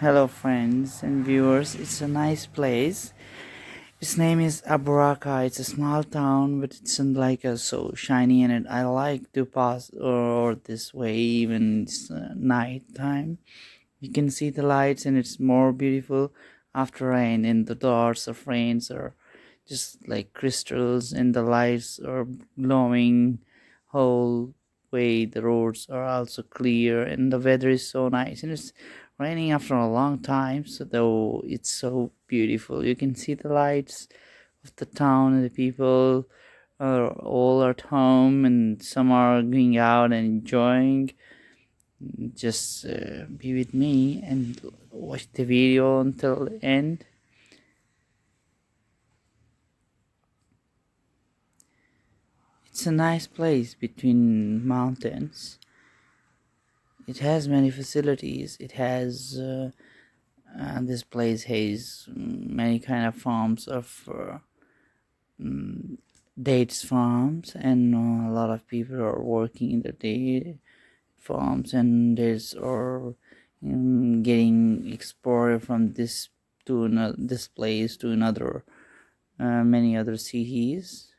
Hello, friends and viewers. It's a nice place. Its name is AbuRakah. It's a small town, but it's not like so shiny, and I like to pass or this way even it's night time. You can see the lights, and it's more beautiful after rain. And the dots of rains are just like crystals, and the lights are glowing whole way. The roads are also clear, and the weather is so nice. And it's raining after a long time, so though it's so beautiful. You can see the lights of the town, and the people are all at home, and some are going out and enjoying. Just be with me and watch the video until the end. It's a nice place between mountains. It has many facilities. It has this place has many kind of farms of mm, dates farms, and a lot of people are working in the date farms, and there's or getting exported from this to another, this place to another many other cities.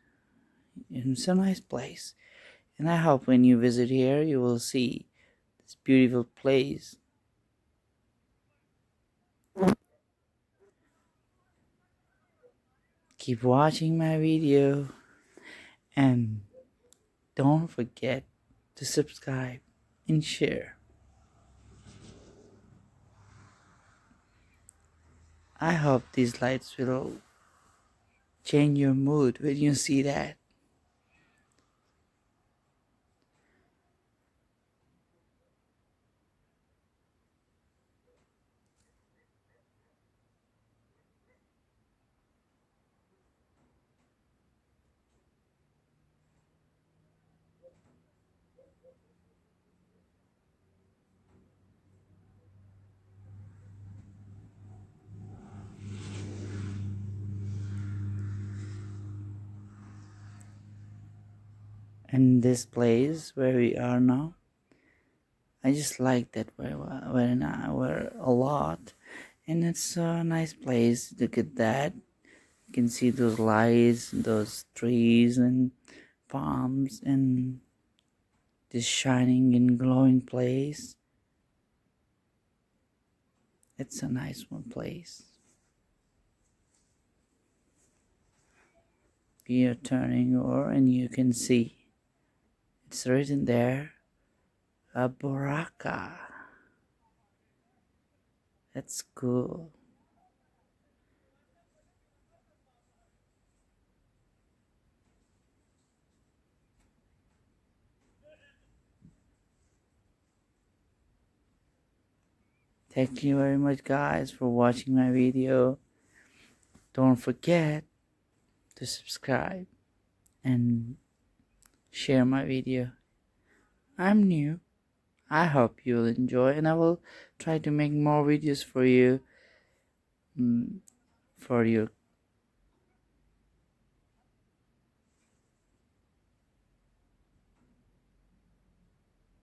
It's a nice place, and I hope when you visit here you will see this beautiful place. Keep watching my video, and don't forget to subscribe and share. I hope these lights will change your mood when you see that. And this place where we are now, I just like that where a lot, and it's a nice place. Look at that. You can see those lights, those trees and palms, and this shining and glowing place. It's a nice one place. We are turning over, and you can see it's written there, AbuRakah. That's cool. Thank you very much, guys, for watching my video. Don't forget to subscribe and share my video. I'm new. I hope you'll enjoy, and I will try to make more videos for you, for your